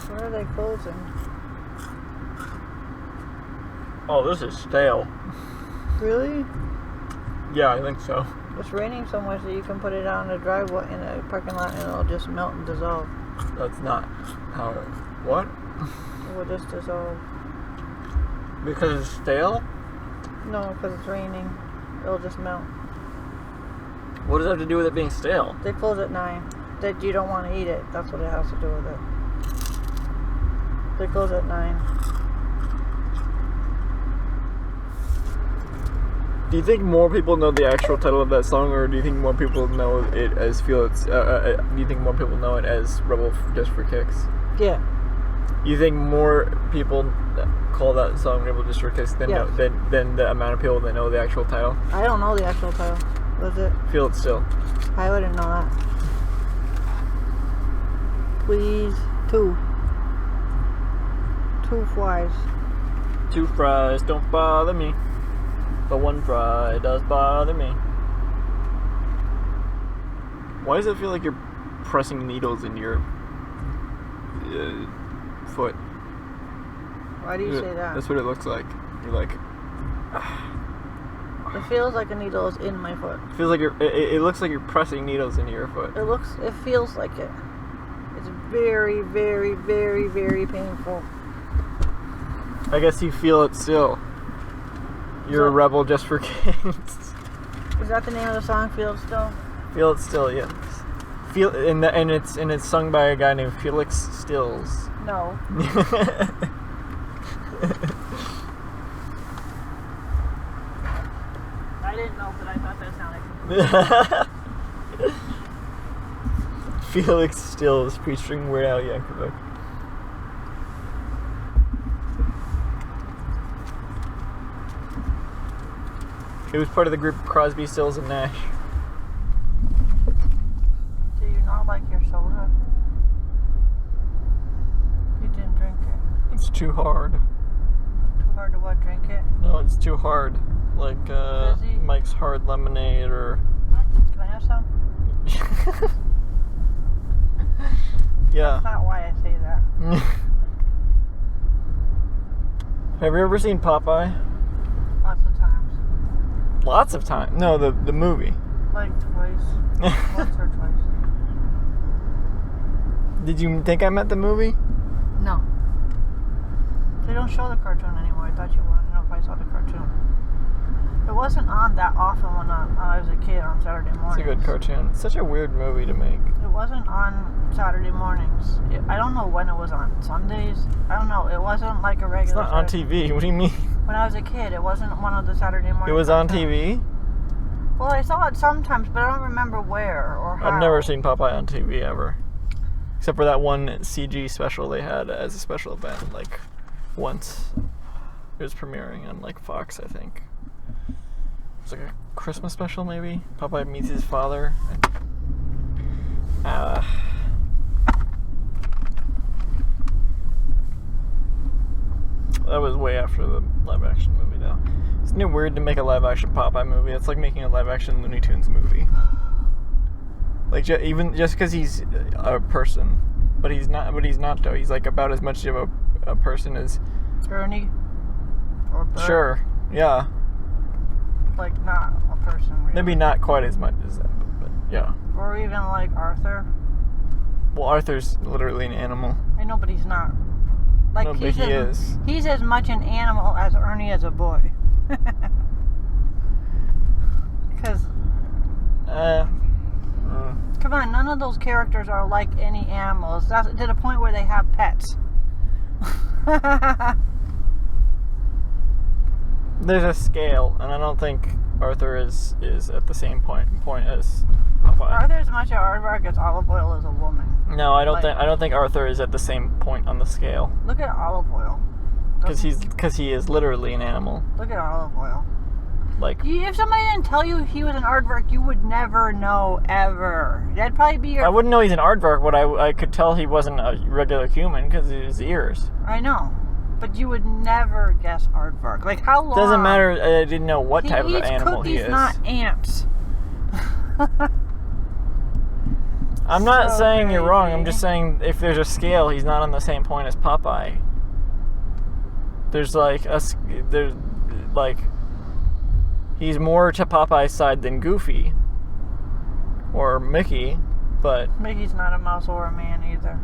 Where are they closing? Oh, this is stale. Really? Yeah, I think so. It's raining so much that you can put it out in a driveway in a parking lot and it'll just melt and dissolve. That's not how. What? It will just dissolve. Because it's stale? No, because it's raining. It'll just melt. What does that have to do with it being stale? They close at 9. That you don't want to eat it. That's what it has to do with it. They close at 9. Do you think more people know the actual title of that song, or do you think more people know it as Feel It's? Do you think more people know it as Rebel Just for Kicks? Yeah. You think more people call that song Rebel Just for Kicks than Yes. than the amount of people that know the actual title? I don't know the actual title. Was it? Feel It Still. I wouldn't know that. Please. 2 flies. 2 fries don't bother me, but 1 fry does bother me. Why does it feel like you're pressing needles in your foot? Why do you say that? That's what it looks like. You're like... It feels like a needle is in my foot. It feels like it looks like you're pressing needles into your foot. It feels like it. It's very, very, very, very painful. I guess you feel it still. You're a rebel just for kicks. Is that the name of the song? Feel It Still? Feel It Still, yes. And it's sung by a guy named Felix Stills. No. I didn't know, but I thought that sounded Felix Stills featuring Weird Al Yankovic. It was part of the group Crosby, Stills, and Nash. Do you not like your soda? You didn't drink it. It's too hard. Too hard to what? Drink it? No, it's too hard. Like Fizzy? Mike's Hard Lemonade or... What? Can I have some? Yeah. That's not why I say that. Have you ever seen Popeye? Lots of times. Lots of times. No, the movie. Like twice. Once or twice. Did you think I meant the movie? No. They don't show the cartoon anymore. I thought you wanted to know if I saw the cartoon. It wasn't on that often when I was a kid on Saturday mornings. It's a good cartoon. It's such a weird movie to make. It wasn't on Saturday mornings. I don't know when it was on. Sundays? I don't know. It wasn't like a It's regular... not on TV. What do you mean? When I was a kid, it wasn't one of the Saturday morning It was on cartoons. TV? Well, I saw it sometimes, but I don't remember where or how. I've never seen Popeye on TV ever. Except for that one CG special they had as a special event, like, once. It was premiering on, like, Fox, I think. It was like a Christmas special, maybe? Popeye meets his father. That was way after the live-action movie, though. Isn't it weird to make a live-action Popeye movie? It's like making a live-action Looney Tunes movie. Like, even just because he's a person, but he's not though. He's like about as much of a person as Ernie? Or Bert? Sure, yeah. Like, not a person, really. Maybe not quite as much as that, but yeah. Or even like Arthur. Well, Arthur's literally an animal. I know, but he's not. Like, No, but he is. He's as much an animal as Ernie is a boy. Because Come on, none of those characters are like any animals. That's to the point where they have pets. There's a scale, and I don't think Arthur is at the same point as Popeye. Arthur's as much an aardvark as Olive Oil is a woman. No, I don't think Arthur is at the same point on the scale. Look at Olive Oil. Because he is literally an animal. Look at Olive Oil. Like, If somebody didn't tell you he was an aardvark, you would never know ever. That'd probably be your. I wouldn't know he's an aardvark, but I could tell he wasn't a regular human because of his ears. I know, but you would never guess aardvark. Like how long? Doesn't matter. I didn't know what type of eats animal he cookies, is. not ants. I'm not So saying you're wrong. I'm crazy. just saying if there's a scale, he's not on the same point as Popeye. There's he's more to Popeye's side than Goofy or Mickey, but Mickey's not a mouse or a man either.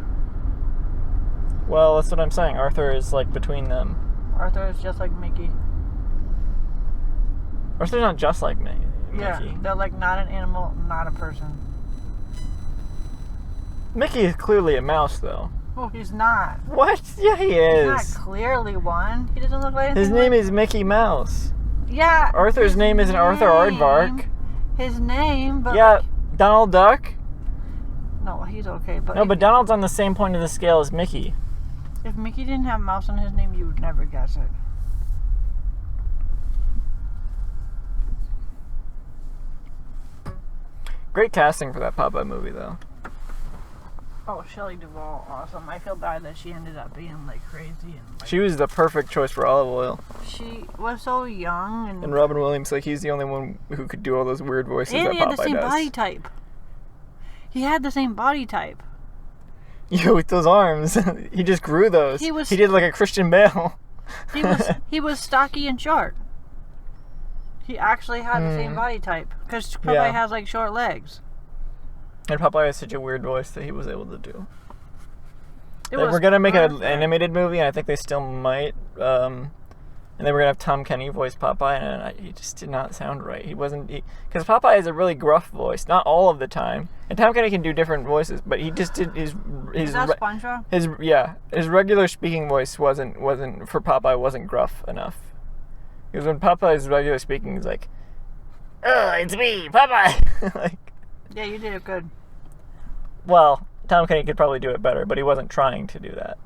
well, that's what I'm saying. Arthur is like between them. Arthur is just like Mickey. Arthur's not just like Mickey. Yeah, they're like not an animal, not a person. Mickey is clearly a mouse, though. Oh, he's not. What? Yeah, he He's is. not clearly one. He doesn't look like anything. His name is Mickey Mouse. Yeah. Arthur's his name isn't Arthur Aardvark. His name, but Yeah, like, Donald Duck. no, he's okay. But No, but Donald's on the same point of the scale as Mickey. if Mickey didn't have mouse in his name, you would never guess it. Great casting for that Popeye movie, though. Oh, Shelley Duvall, awesome. I feel bad that she ended up being like crazy and like, She was the perfect choice for Olive Oil. she was so young And Robin Williams, like, he's the only one who could do all those weird voices and that he had Popeye the same does. body type. He had the same body type. Yeah, with those arms. He just grew those. He was- He did like a Christian Bale. He was stocky and short. He actually had the same body type because Popeye Yeah. has like short legs. And Popeye has such a weird voice that he was able to do. It Like, was we're gonna make an perfect. animated movie, and I think they still might. And then we're gonna have Tom Kenny voice Popeye, and he just did not sound right. He wasn't because Popeye has a really gruff voice, not all of the time. And Tom Kenny can do different voices, but he just did his Is that SpongeBob? his regular speaking voice wasn't for Popeye wasn't gruff enough. Because when Popeye's regular speaking, he's like, "Oh, it's me, Popeye." Like, Yeah, you did it good. well, Tom Kenny could probably do it better, but he wasn't trying to do that.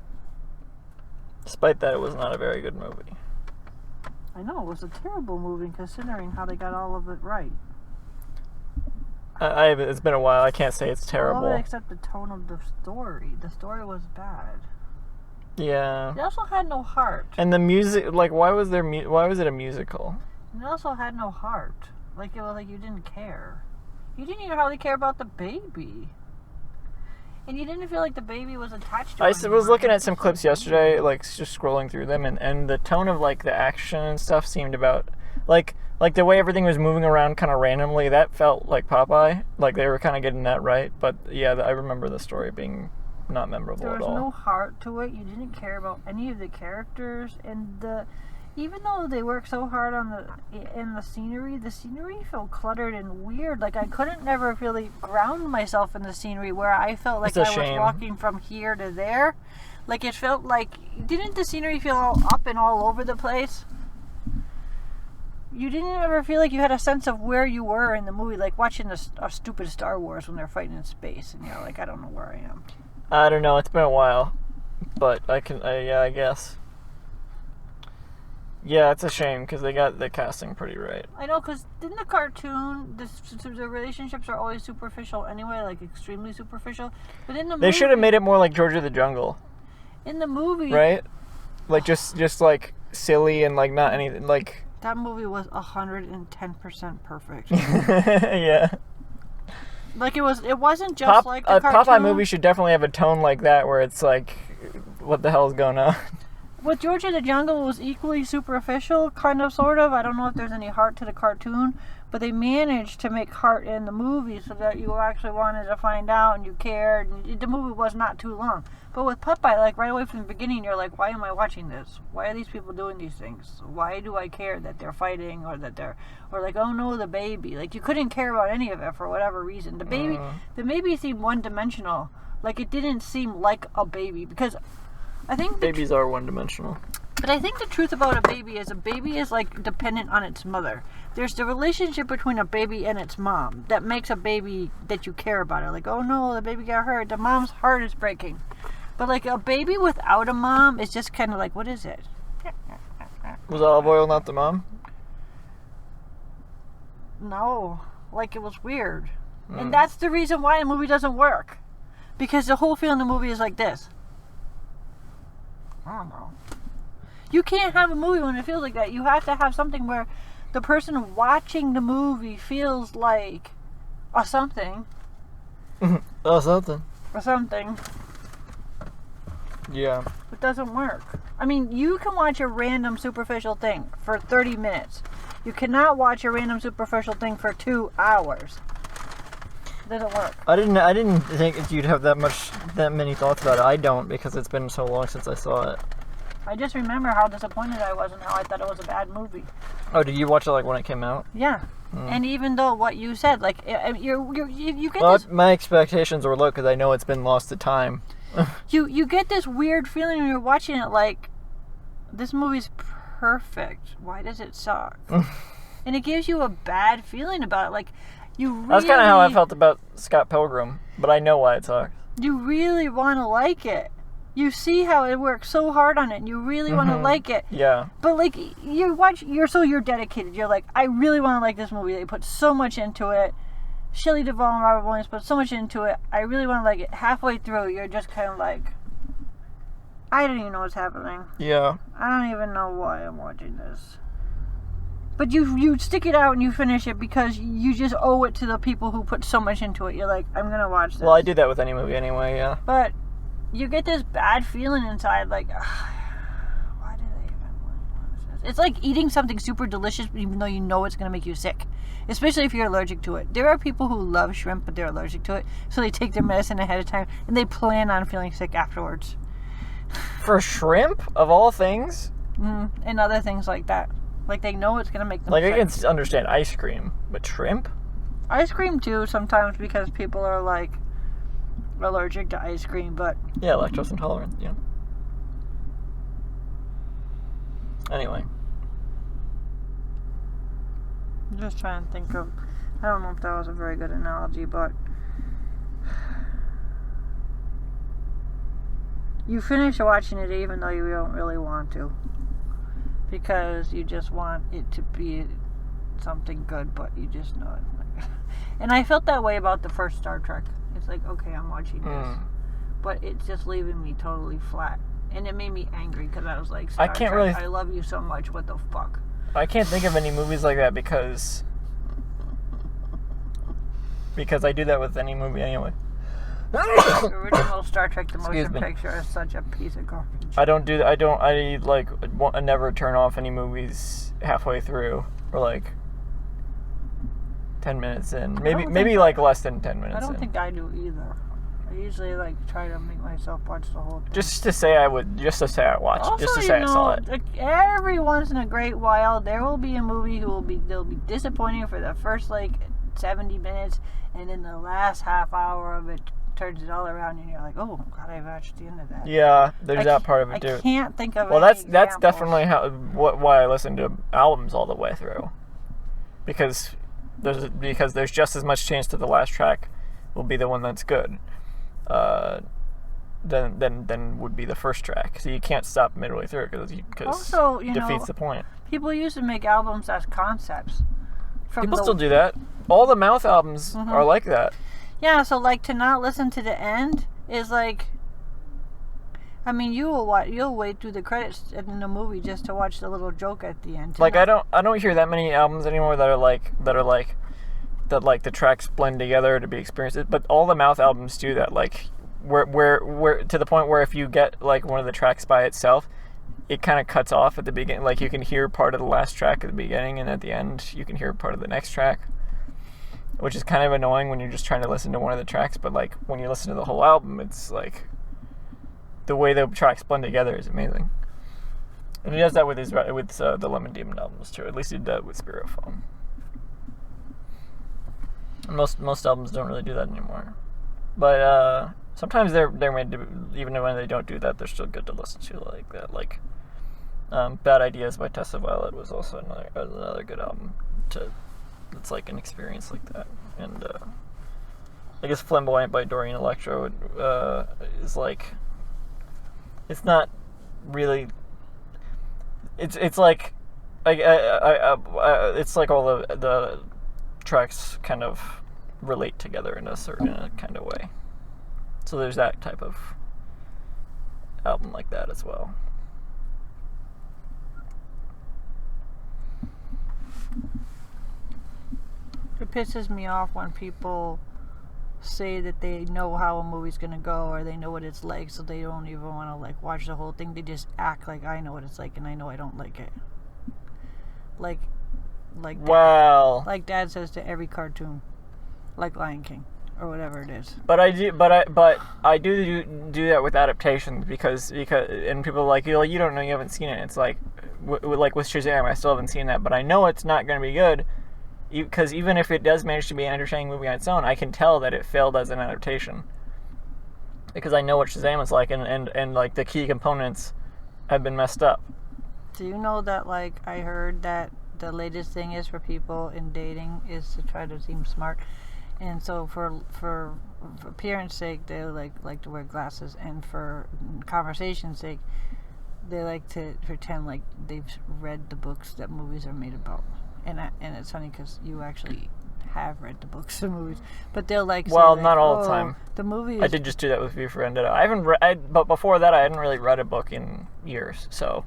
Despite that, it was not a very good movie. I know, it was a terrible movie considering how they got all of it right. It's been a while. I can't say it's All of terrible. it except the tone of the story. The story was bad. Yeah. It also had no heart. And the music, like, why was it a musical? It also had no heart. Like, it was like you didn't care. You didn't even hardly care about the baby. And you didn't feel like the baby was attached to I anyone. was looking at some clips yesterday, like, just scrolling through them, and the tone of, like, the action and stuff seemed about, like the way everything was moving around kind of randomly, that felt like Popeye. Like, they were kind of getting that right. But, yeah, I remember the story being not memorable There at was all. no heart to it. You didn't care about any of the characters, and even though they worked so hard on the scenery felt cluttered and weird. Like I couldn't never really ground myself in the scenery where I felt like It's a I was shame. walking from here to there. Like it felt like, didn't the scenery feel all up and all over the place? You didn't ever feel like you had a sense of where you were in the movie, like watching a stupid Star Wars when they're fighting in space, and you're like, I don't know where I am. I don't know. It's been a while. But I guess. Yeah, it's a shame because they got the casting pretty right. I know, because in the cartoon, the relationships are always superficial anyway, like extremely superficial. But in the movie, They should have made it more like George of the Jungle, in the movie, right? Like just like silly and like not anything like. that movie was 110% perfect. Yeah. Like it wasn't just like the a cartoon. Popeye movie should definitely have a tone like that where it's like, what the hell is going on? With George of the Jungle, it was equally superficial, kind of, sort of. I don't know if there's any heart to the cartoon, But they managed to make heart in the movie so that you actually wanted to find out and you cared. And the movie was not too long. But with Popeye, like right away from the beginning, you're like, why am I watching this? Why are these people doing these things? Why do I care that they're fighting or that they're, or like, oh no, the baby. Like you couldn't care about any of it for whatever reason. The baby seemed one-dimensional. Like it didn't seem like a baby because I think babies are one-dimensional. But I think the truth about a baby is like dependent on its mother. There's the relationship between a baby and its mom that makes a baby that you care about it. Like, oh no, the baby got hurt. The mom's heart is breaking. But like a baby without a mom is just kind of like, what is it? Was Olive Oyl not the mom? No, like it was weird. And that's the reason why the movie doesn't work. Because the whole feel in the movie is like this. I don't know. You can't have a movie when it feels like that. You have to have something where the person watching the movie feels like a something. Something. Or something. Yeah. It doesn't work. I mean, you can watch a random superficial thing for 30 minutes. You cannot watch a random superficial thing for 2 hours. It doesn't work. I didn't think you'd have that many thoughts about it. I don't, because it's been so long since I saw it. I just remember how disappointed I was and how I thought it was a bad movie. Oh, did you watch it like when it came out? Yeah. And even though what you said, like, you get Well, this... my expectations were low because I know it's been lost to time. you get this weird feeling when you're watching it, like, this movie's perfect. Why does it suck? And it gives you a bad feeling about it. Like, you really... That's kind of how I felt about Scott Pilgrim, but I know why it sucks. You really want to like it. You see how it works so hard on it, and you really want to like it. Yeah. But like you're dedicated. You're like, I really want to like this movie. They put so much into it. Shelley Duvall and Robert Williams put so much into it. I really want to like it. Halfway through, you're just kind of like, I don't even know what's happening. Yeah. I don't even know why I'm watching this. But you stick it out and you finish it because you just owe it to the people who put so much into it. You're like, I'm gonna watch this. Well, I do that with any movie anyway. Yeah. But you get this bad feeling inside, like, why do they even want this? It's like eating something super delicious, even though you know it's going to make you sick. Especially if you're allergic to it. There are people who love shrimp, but they're allergic to it. So they take their medicine ahead of time, and they plan on feeling sick afterwards. For shrimp, of all things? And other things like that. Like, they know it's going to make them like, sick. I can understand ice cream, but shrimp? Ice cream, too, sometimes, because people are, like, allergic to ice cream, but... Yeah, lactose intolerant, yeah. Anyway. I'm just trying to think of... I don't know if that was a very good analogy, but... You finish watching it even though you don't really want to. Because you just want it to be something good, but you just know it. And I felt that way about the first Star Trek. It's like, okay, I'm watching this. But it's just leaving me totally flat. And it made me angry because I was like, Star Trek, I love you so much, what the fuck? I can't think of any movies like that because I do that with any movie anyway. The original Star Trek, the motion picture, is such a piece of garbage. I never turn off any movies halfway through or like 10 minutes in. Maybe like less than 10 minutes in. I don't think I do either. I usually like try to make myself watch the whole thing. Just to say I watched. Also, just to say I saw it. Like, every once in a great while, there will be a movie they'll be disappointing for the first like 70 minutes, and then the last half hour of it turns it all around, and you're like, oh god, I watched the end of that. Yeah, there's that part of it too. I can't think of. Well, that's definitely why I listen to albums all the way through, because there's just as much chance that the last track will be the one that's good. Than would be the first track. So you can't stop midway through because it defeats the point. People used to make albums as concepts. People still do that. All the Mouth albums are like that. Yeah, so like to not listen to the end is like, I mean, you'll wait through the credits in the movie just to watch the little joke at the end. Like I don't hear that many albums anymore that are like the tracks blend together to be experienced. But all the Mouth albums do that. Like where to the point where if you get like one of the tracks by itself, it kind of cuts off at the beginning. Like, you can hear part of the last track at the beginning, and at the end you can hear part of the next track, which is kind of annoying when you're just trying to listen to one of the tracks. But like, when you listen to the whole album, it's like the way the tracks blend together is amazing. And he does that with the Lemon Demon albums too. At least he did that with Spiritphone. Most albums don't really do that anymore, but sometimes they're made to, even when they don't do that, they're still good to listen to, like that. Like Bad Ideas by Tessa Violet was also another good album it's like an experience like that. And I guess Flamboyant by Dorian Electro is like, it's not really, it's like it's like all the tracks kind of relate together in a kind of way. So there's that type of album like that as well. It pisses me off when people say that they know how a movie's gonna go, or they know what it's like, so they don't even want to like watch the whole thing. They just act like I know what it's like, and I know I don't like it. Like Well, like Dad says to every cartoon, like Lion King or whatever it is. But I do that with adaptations because and people are like, you don't know, you haven't seen it. It's like like with Shazam, I still haven't seen that, but I know it's not going to be good, because even if it does manage to be an entertaining movie on its own, I can tell that it failed as an adaptation because I know what Shazam is like, and like the key components have been messed up. Do you know that, like, I heard that the latest thing is for people in dating is to try to seem smart, and so for appearance sake they like to wear glasses, and for conversation's sake they like to pretend like they've read the books that movies are made about. And it's funny because you actually have read the books and movies, but they'll like say, well, like, not all the time. The movie is... I did just do that with V for Vendetta. I haven't but before that I hadn't really read a book in years, so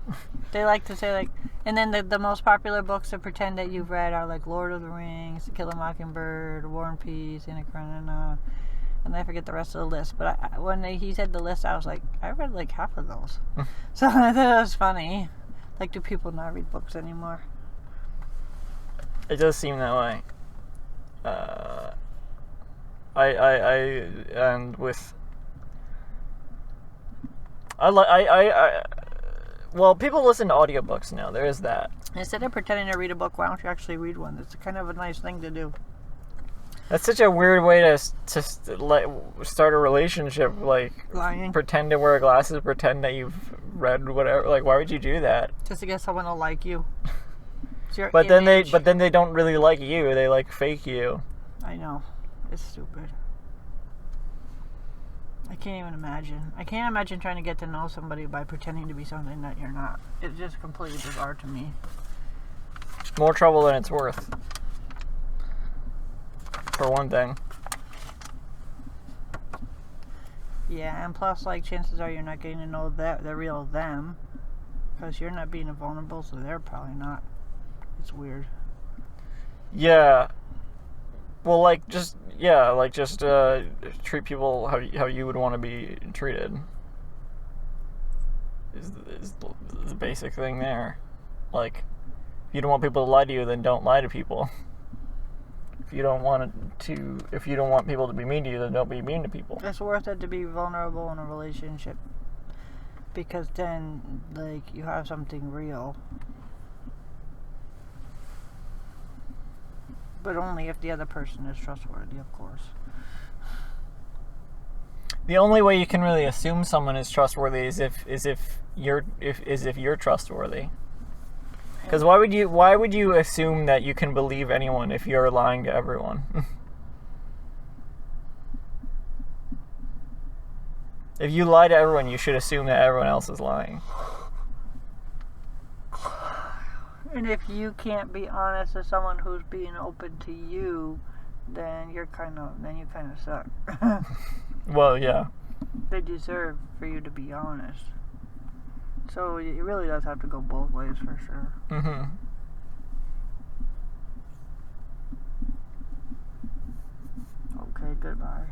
they like to say, like, and then the most popular books to pretend that you've read are like Lord of the Rings, To Kill a Mockingbird, War and Peace, Anna Karenina, and I forget the rest of the list. But when he said the list, I was like, I read like half of those. So I thought it was funny. Like, do people not read books anymore? It does seem that way. Well, people listen to audiobooks now. There is that. Instead of pretending to read a book, why don't you actually read one? It's kind of a nice thing to do. That's such a weird way to start a relationship. Like, lying. Pretend to wear glasses, pretend that you've read whatever. Like, why would you do that? Just to get someone to like you. But then they don't really like you. They like fake you. I know. It's stupid. I can't even imagine. I can't imagine trying to get to know somebody by pretending to be something that you're not. It's just completely bizarre to me. More trouble than it's worth. For one thing. Yeah, and plus, like, chances are you're not getting to know the real them, because you're not being vulnerable, so they're probably not. It's weird. Yeah. Well, just treat people how you would want to be treated. Is the basic thing there. Like, if you don't want people to lie to you, then don't lie to people. If you don't want people to be mean to you, then don't be mean to people. It's worth it to be vulnerable in a relationship, because then, like, you have something real. But only if the other person is trustworthy, of course. The only way you can really assume someone is trustworthy is if you're trustworthy. Because why would you assume that you can believe anyone if you're lying to everyone? If you lie to everyone, you should assume that everyone else is lying. And if you can't be honest with someone who's being open to you, then you kind of suck. Well, yeah. They deserve for you to be honest. So it really does have to go both ways, for sure. Mm-hmm. Okay, goodbye.